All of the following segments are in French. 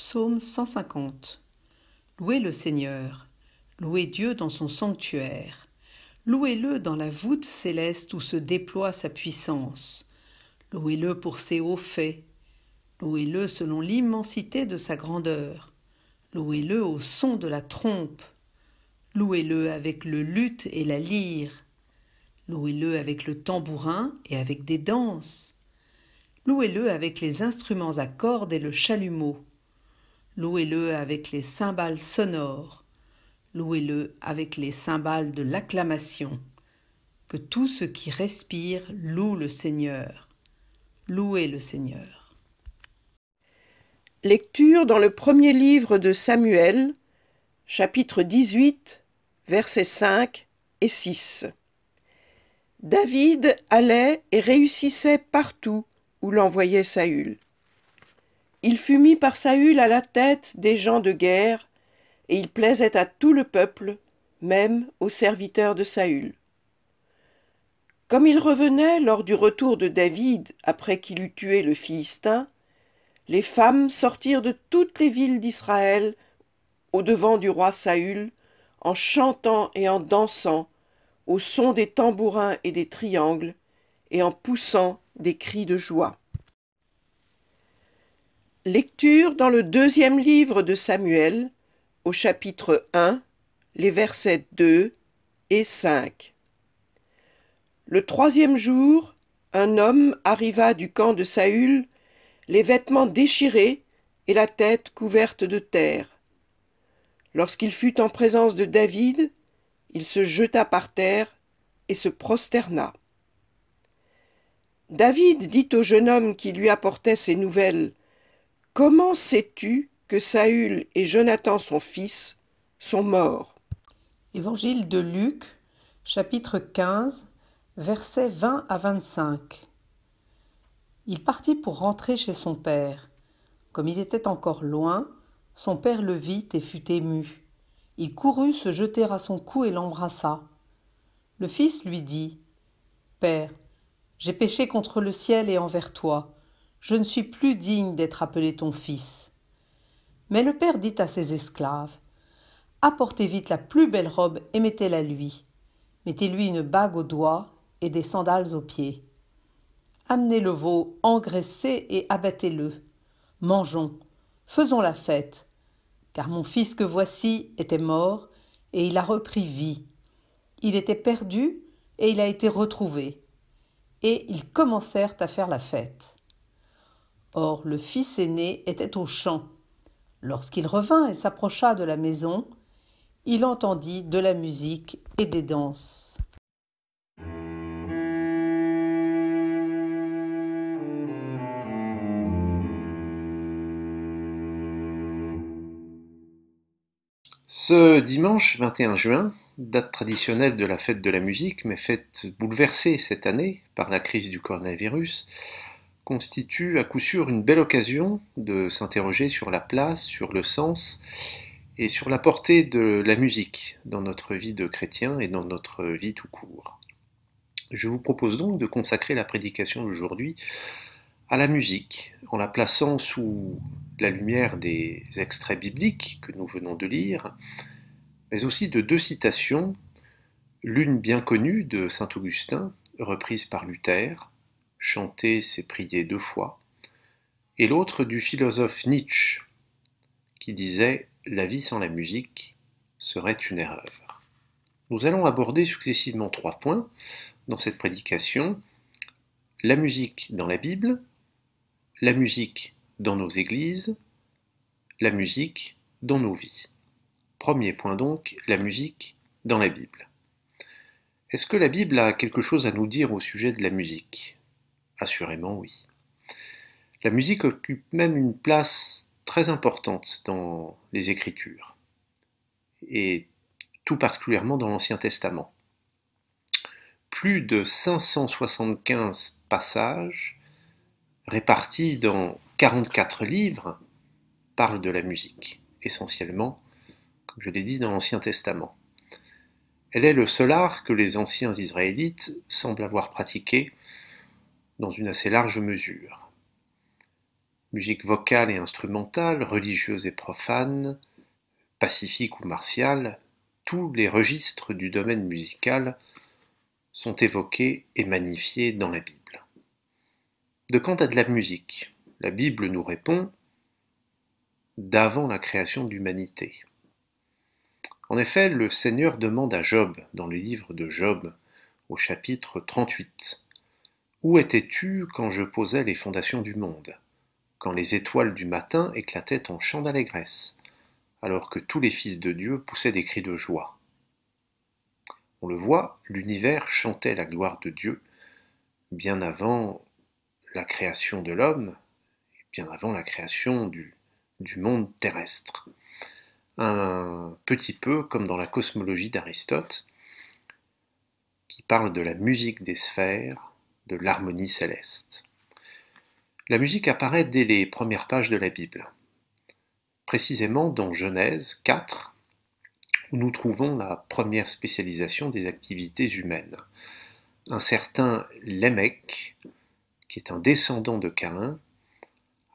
Psaume 150. Louez le Seigneur, louez Dieu dans son sanctuaire, louez-le dans la voûte céleste où se déploie sa puissance, louez-le pour ses hauts faits, louez-le selon l'immensité de sa grandeur, louez-le au son de la trompe, louez-le avec le luth et la lyre, louez-le avec le tambourin et avec des danses, louez-le avec les instruments à cordes et le chalumeau, louez-le avec les cymbales sonores, louez-le avec les cymbales de l'acclamation. Que tout ce qui respire loue le Seigneur. Louez le Seigneur. Lecture dans le premier livre de Samuel, chapitre 18, versets 5 et 6. David allait et réussissait partout où l'envoyait Saül. Il fut mis par Saül à la tête des gens de guerre, et il plaisait à tout le peuple, même aux serviteurs de Saül. Comme il revenait lors du retour de David après qu'il eut tué le Philistin, les femmes sortirent de toutes les villes d'Israël au-devant du roi Saül, en chantant et en dansant, au son des tambourins et des triangles, et en poussant des cris de joie. Lecture dans le deuxième livre de Samuel, au chapitre 1, les versets 2 et 5. Le troisième jour, un homme arriva du camp de Saül, les vêtements déchirés et la tête couverte de terre. Lorsqu'il fut en présence de David, il se jeta par terre et se prosterna. David dit au jeune homme qui lui apportait ces nouvelles: « Comment sais-tu que Saül et Jonathan son fils sont morts ?» Évangile de Luc, chapitre 15, versets 20 à 25. Il partit pour rentrer chez son père. Comme il était encore loin, son père le vit et fut ému. Il courut se jeter à son cou et l'embrassa. Le fils lui dit: « Père, j'ai péché contre le ciel et envers toi. Je ne suis plus digne d'être appelé ton fils. » Mais le père dit à ses esclaves: « Apportez vite la plus belle robe et mettez-la lui. Mettez-lui une bague au doigt et des sandales aux pieds. Amenez le veau engraissé et abattez-le. Mangeons, faisons la fête, car mon fils que voici était mort et il a repris vie. Il était perdu et il a été retrouvé. » Et ils commencèrent à faire la fête. Or le fils aîné était au champ. Lorsqu'il revint et s'approcha de la maison, il entendit de la musique et des danses. Ce dimanche 21 juin, date traditionnelle de la fête de la musique, mais fête bouleversée cette année par la crise du coronavirus, constitue à coup sûr une belle occasion de s'interroger sur la place, sur le sens et sur la portée de la musique dans notre vie de chrétien et dans notre vie tout court. Je vous propose donc de consacrer la prédication d'aujourd'hui à la musique, en la plaçant sous la lumière des extraits bibliques que nous venons de lire, mais aussi de deux citations, l'une bien connue de saint Augustin, reprise par Luther, « Chanter, c'est prier deux fois », et l'autre du philosophe Nietzsche, qui disait « La vie sans la musique serait une erreur ». Nous allons aborder successivement trois points dans cette prédication: la musique dans la Bible, la musique dans nos églises, la musique dans nos vies. Premier point donc, la musique dans la Bible. Est-ce que la Bible a quelque chose à nous dire au sujet de la musique? Assurément oui. La musique occupe même une place très importante dans les Écritures, et tout particulièrement dans l'Ancien Testament. Plus de 575 passages répartis dans 44 livres parlent de la musique, essentiellement, comme je l'ai dit, dans l'Ancien Testament. Elle est le seul art que les anciens Israélites semblent avoir pratiqué dans une assez large mesure. Musique vocale et instrumentale, religieuse et profane, pacifique ou martiale, tous les registres du domaine musical sont évoqués et magnifiés dans la Bible. De quant à de la musique, la Bible nous répond d'avant la création de l'humanité. En effet, le Seigneur demande à Job, dans le livre de Job, au chapitre 38, « Où étais-tu quand je posais les fondations du monde, quand les étoiles du matin éclataient en chants d'allégresse, alors que tous les fils de Dieu poussaient des cris de joie ?» On le voit, l'univers chantait la gloire de Dieu bien avant la création de l'homme, et bien avant la création du monde terrestre. Un petit peu comme dans la cosmologie d'Aristote, qui parle de la musique des sphères, de l'harmonie céleste. La musique apparaît dès les premières pages de la Bible, précisément dans Genèse 4, où nous trouvons la première spécialisation des activités humaines. Un certain Lémec, qui est un descendant de Caïn,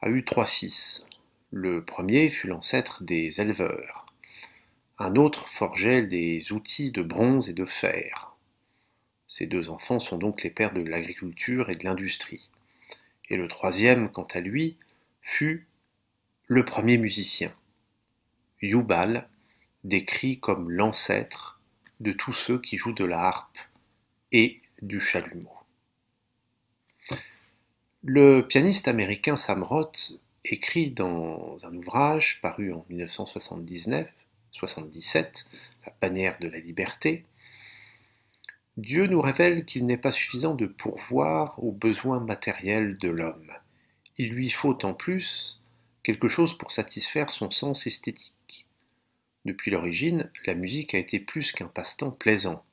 a eu 3 fils. Le premier fut l'ancêtre des éleveurs. Un autre forgeait des outils de bronze et de fer. Ces 2 enfants sont donc les pères de l'agriculture et de l'industrie. Et le troisième, quant à lui, fut le premier musicien, Yubal, décrit comme l'ancêtre de tous ceux qui jouent de la harpe et du chalumeau. Le pianiste américain Sam Roth écrit dans un ouvrage paru en 1977, La bannière de la liberté, « Dieu nous révèle qu'il n'est pas suffisant de pourvoir aux besoins matériels de l'homme. Il lui faut en plus quelque chose pour satisfaire son sens esthétique. Depuis l'origine, la musique a été plus qu'un passe-temps plaisant.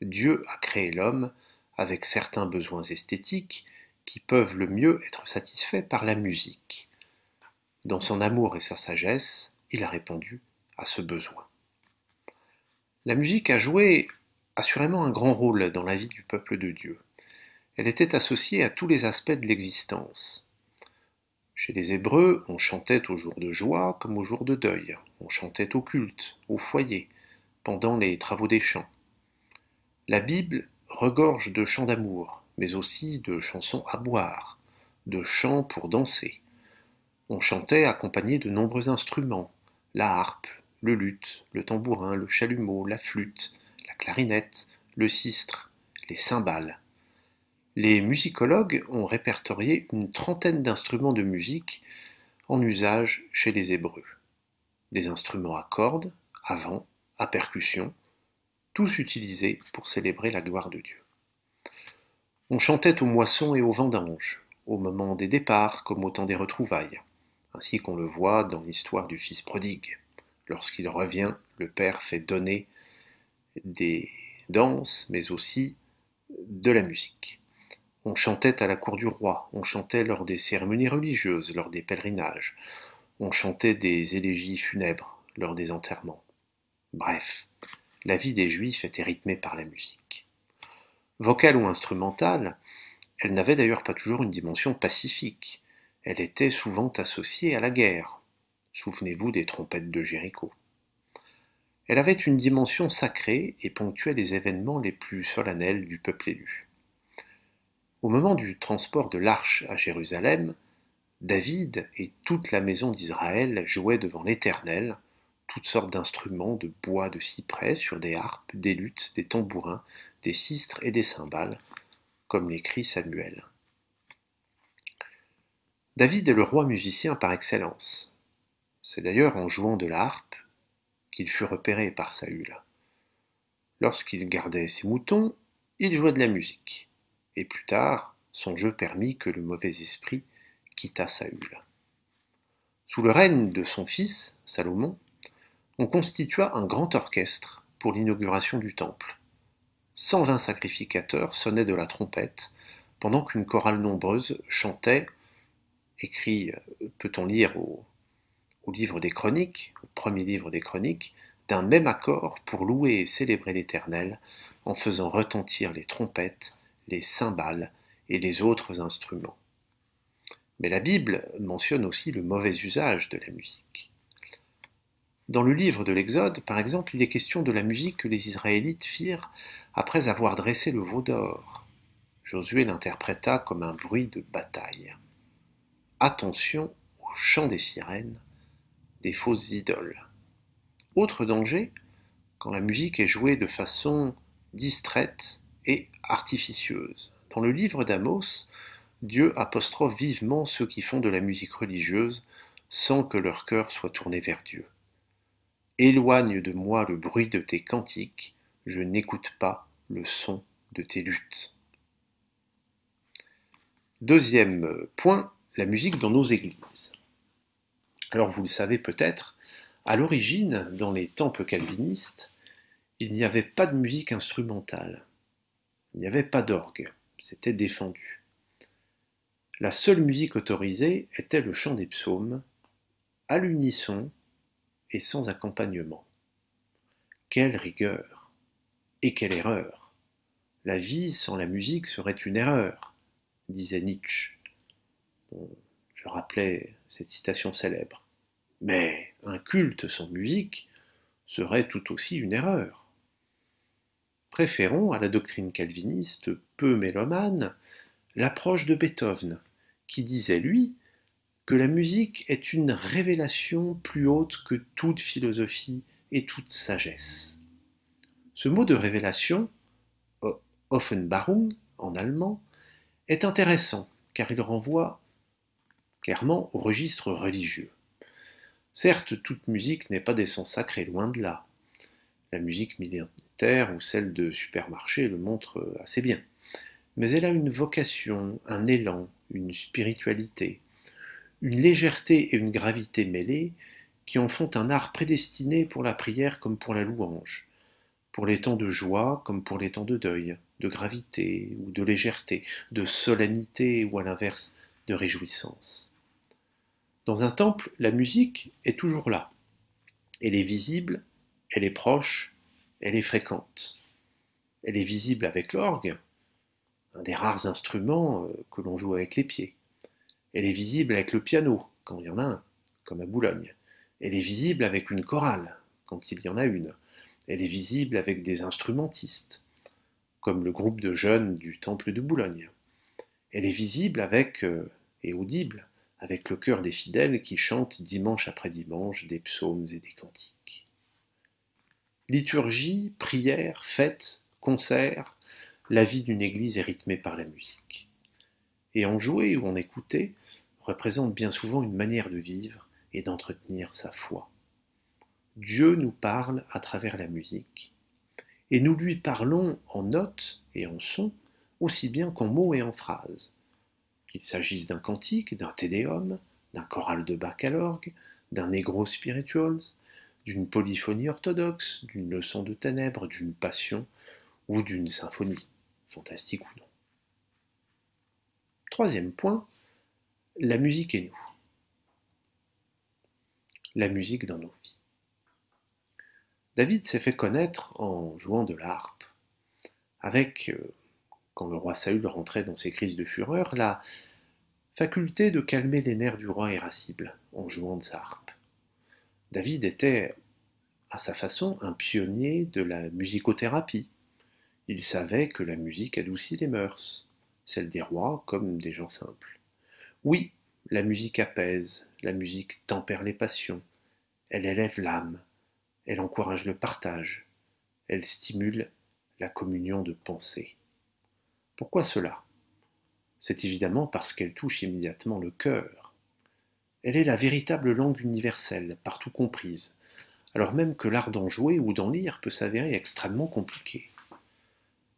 Dieu a créé l'homme avec certains besoins esthétiques qui peuvent le mieux être satisfaits par la musique. Dans son amour et sa sagesse, il a répondu à ce besoin. » La musique a joué assurément un grand rôle dans la vie du peuple de Dieu. Elle était associée à tous les aspects de l'existence. Chez les Hébreux, on chantait au jour de joie comme au jour de deuil. On chantait au culte, au foyer, pendant les travaux des champs. La Bible regorge de chants d'amour, mais aussi de chansons à boire, de chants pour danser. On chantait accompagné de nombreux instruments, la harpe, le luth, le tambourin, le chalumeau, la flûte, la clarinette, le sistre, les cymbales. Les musicologues ont répertorié une trentaine d'instruments de musique en usage chez les Hébreux. Des instruments à cordes, à vent, à percussion, tous utilisés pour célébrer la gloire de Dieu. On chantait aux moissons et aux vendanges, au moment des départs comme au temps des retrouvailles, ainsi qu'on le voit dans l'histoire du fils prodigue. Lorsqu'il revient, le père fait donner des danses, mais aussi de la musique. On chantait à la cour du roi, on chantait lors des cérémonies religieuses, lors des pèlerinages, on chantait des élégies funèbres lors des enterrements. Bref, la vie des Juifs était rythmée par la musique. Vocale ou instrumentale, elle n'avait d'ailleurs pas toujours une dimension pacifique. Elle était souvent associée à la guerre. Souvenez-vous des trompettes de Jéricho. Elle avait une dimension sacrée et ponctuait les événements les plus solennels du peuple élu. Au moment du transport de l'arche à Jérusalem, David et toute la maison d'Israël jouaient devant l'Éternel toutes sortes d'instruments de bois de cyprès sur des harpes, des luths, des tambourins, des sistres et des cymbales, comme l'écrit Samuel. David est le roi musicien par excellence. C'est d'ailleurs en jouant de la harpe qu'il fut repéré par Saül. Lorsqu'il gardait ses moutons, il jouait de la musique, et plus tard, son jeu permit que le mauvais esprit quittât Saül. Sous le règne de son fils, Salomon, on constitua un grand orchestre pour l'inauguration du temple. 120 sacrificateurs sonnaient de la trompette, pendant qu'une chorale nombreuse chantait, écrit, peut-on lire au livre des Chroniques, au premier livre des Chroniques, d'un même accord pour louer et célébrer l'Éternel, en faisant retentir les trompettes, les cymbales et les autres instruments. Mais la Bible mentionne aussi le mauvais usage de la musique. Dans le livre de l'Exode, par exemple, il est question de la musique que les Israélites firent après avoir dressé le veau d'or. Josué l'interpréta comme un bruit de bataille. Attention au chant des sirènes, des fausses idoles. Autre danger, quand la musique est jouée de façon distraite et artificieuse. Dans le livre d'Amos, Dieu apostrophe vivement ceux qui font de la musique religieuse sans que leur cœur soit tourné vers Dieu. Éloigne de moi le bruit de tes cantiques, je n'écoute pas le son de tes luttes. Deuxième point, la musique dans nos églises. Alors vous le savez peut-être, à l'origine, dans les temples calvinistes, il n'y avait pas de musique instrumentale. Il n'y avait pas d'orgue, c'était défendu. La seule musique autorisée était le chant des psaumes, à l'unisson et sans accompagnement. Quelle rigueur et quelle erreur! La vie sans la musique serait une erreur, disait Nietzsche. Bon, je rappelais cette citation célèbre. Mais un culte sans musique serait tout aussi une erreur. Préférons à la doctrine calviniste, peu mélomane, l'approche de Beethoven, qui disait, lui, que la musique est une révélation plus haute que toute philosophie et toute sagesse. Ce mot de révélation, Offenbarung en allemand, est intéressant car il renvoie clairement au registre religieux. Certes, toute musique n'est pas d'essence sacrée, loin de là. La musique militaire ou celle de supermarché le montre assez bien. Mais elle a une vocation, un élan, une spiritualité, une légèreté et une gravité mêlées qui en font un art prédestiné pour la prière comme pour la louange, pour les temps de joie comme pour les temps de deuil, de gravité ou de légèreté, de solennité ou à l'inverse de réjouissance. Dans un temple, la musique est toujours là. Elle est visible, elle est proche, elle est fréquente. Elle est visible avec l'orgue, un des rares instruments que l'on joue avec les pieds. Elle est visible avec le piano, quand il y en a un, comme à Boulogne. Elle est visible avec une chorale, quand il y en a une. Elle est visible avec des instrumentistes, comme le groupe de jeunes du Temple de Boulogne. Elle est visible avec, et audible, avec le chœur des fidèles qui chantent dimanche après dimanche des psaumes et des cantiques. Liturgie, prière, fête, concert, la vie d'une église est rythmée par la musique. Et en jouer ou en écouter représente bien souvent une manière de vivre et d'entretenir sa foi. Dieu nous parle à travers la musique, et nous lui parlons en notes et en sons, aussi bien qu'en mots et en phrases. Qu'il s'agisse d'un cantique, d'un tédéum, d'un choral de Bach à l'orgue, d'un negro spirituals, d'une polyphonie orthodoxe, d'une leçon de ténèbres, d'une passion ou d'une symphonie, fantastique ou non. Troisième point, la musique et nous. La musique dans nos vies. David s'est fait connaître en jouant de la harpe, avec, quand le roi Saül rentrait dans ses crises de fureur, la faculté de calmer les nerfs du roi irascible en jouant de sa harpe. David était, à sa façon, un pionnier de la musicothérapie. Il savait que la musique adoucit les mœurs, celles des rois comme des gens simples. Oui, la musique apaise, la musique tempère les passions, elle élève l'âme, elle encourage le partage, elle stimule la communion de pensée. Pourquoi cela? C'est évidemment parce qu'elle touche immédiatement le cœur. Elle est la véritable langue universelle, partout comprise, alors même que l'art d'en jouer ou d'en lire peut s'avérer extrêmement compliqué.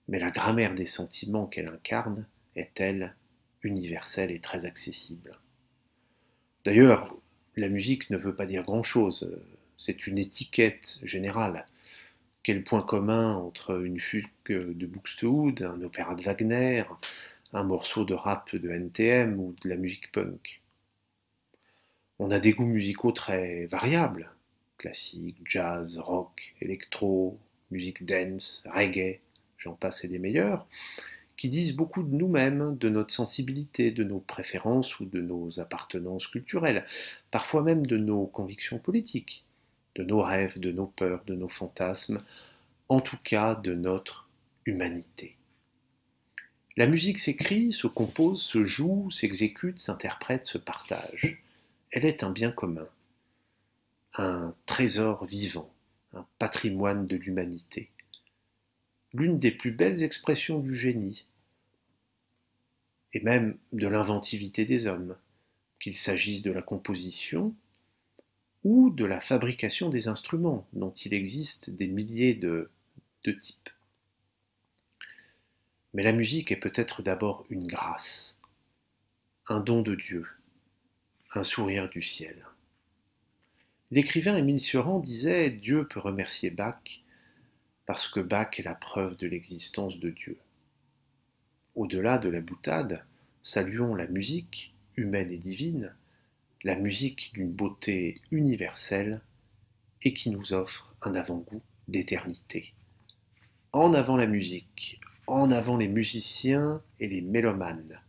Mais la grammaire des sentiments qu'elle incarne est, elle, universelle et très accessible. D'ailleurs, la musique ne veut pas dire grand-chose, c'est une étiquette générale. Quel point commun entre une fugue de Buxtehude, un opéra de Wagner, un morceau de rap de NTM ou de la musique punk? On a des goûts musicaux très variables, classique, jazz, rock, électro, musique dance, reggae, j'en passe et des meilleurs, qui disent beaucoup de nous-mêmes, de notre sensibilité, de nos préférences ou de nos appartenances culturelles, parfois même de nos convictions politiques, de nos rêves, de nos peurs, de nos fantasmes, en tout cas de notre humanité. La musique s'écrit, se compose, se joue, s'exécute, s'interprète, se partage. Elle est un bien commun, un trésor vivant, un patrimoine de l'humanité. L'une des plus belles expressions du génie, et même de l'inventivité des hommes, qu'il s'agisse de la composition ou de la fabrication des instruments, dont il existe des milliers de types. Mais la musique est peut-être d'abord une grâce, un don de Dieu, un sourire du ciel. L'écrivain Émile Cioran disait « Dieu peut remercier Bach parce que Bach est la preuve de l'existence de Dieu ». Au-delà de la boutade, saluons la musique, humaine et divine, la musique d'une beauté universelle et qui nous offre un avant-goût d'éternité. En avant la musique, en avant les musiciens et les mélomanes,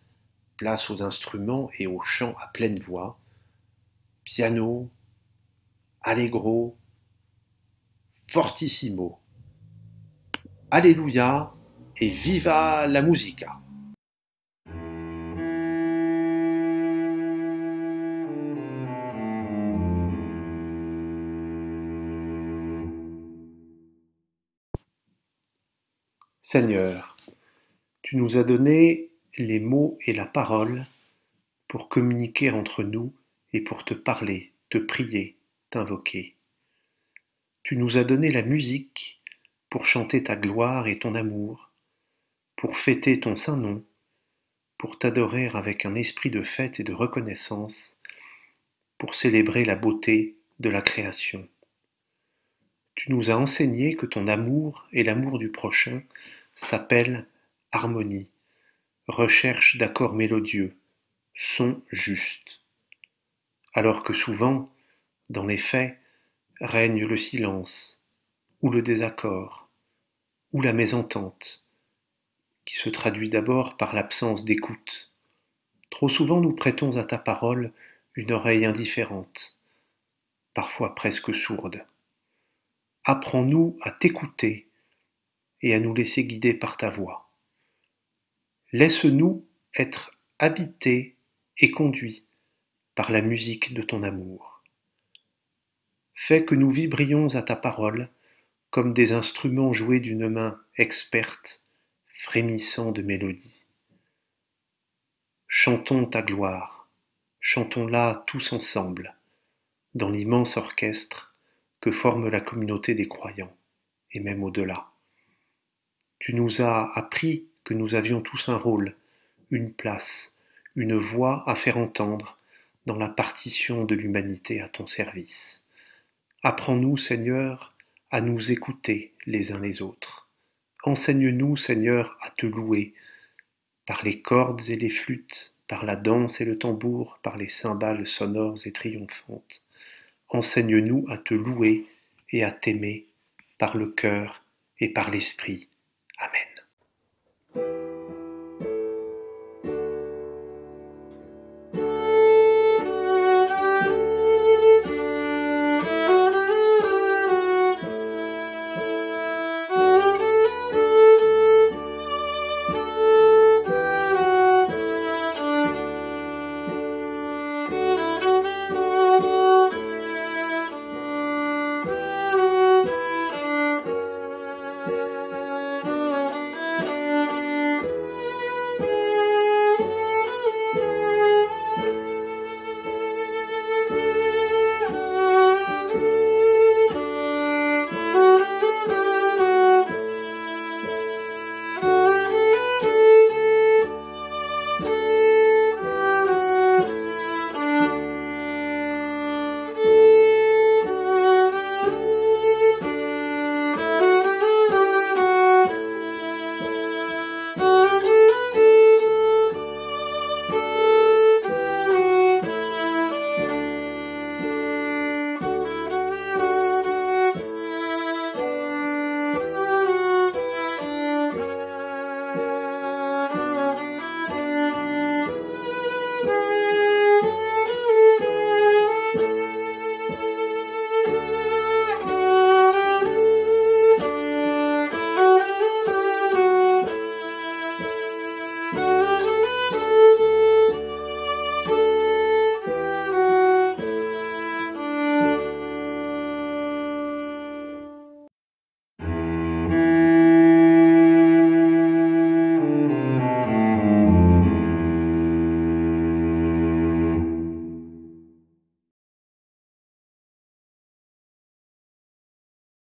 place aux instruments et aux chants à pleine voix, piano, allegro, fortissimo. Alléluia et viva la musica! Seigneur, tu nous as donné les mots et la parole pour communiquer entre nous et pour te parler, te prier, t'invoquer. Tu nous as donné la musique pour chanter ta gloire et ton amour, pour fêter ton saint nom, pour t'adorer avec un esprit de fête et de reconnaissance, pour célébrer la beauté de la création. Tu nous as enseigné que ton amour et l'amour du prochain s'appellent harmonie, recherche d'accords mélodieux, son juste. Alors que souvent, dans les faits, règne le silence, ou le désaccord, ou la mésentente, qui se traduit d'abord par l'absence d'écoute. Trop souvent nous prêtons à ta parole une oreille indifférente, parfois presque sourde. Apprends-nous à t'écouter et à nous laisser guider par ta voix. Laisse-nous être habités et conduits par la musique de ton amour. Fais que nous vibrions à ta parole comme des instruments joués d'une main experte, frémissant de mélodie. Chantons ta gloire, chantons-la tous ensemble, dans l'immense orchestre que forme la communauté des croyants, et même au-delà. Tu nous as appris que nous avions tous un rôle, une place, une voix à faire entendre dans la partition de l'humanité à ton service. Apprends-nous, Seigneur, à nous écouter les uns les autres. Enseigne-nous, Seigneur, à te louer, par les cordes et les flûtes, par la danse et le tambour, par les cymbales sonores et triomphantes. Enseigne-nous à te louer et à t'aimer par le cœur et par l'esprit. Amen.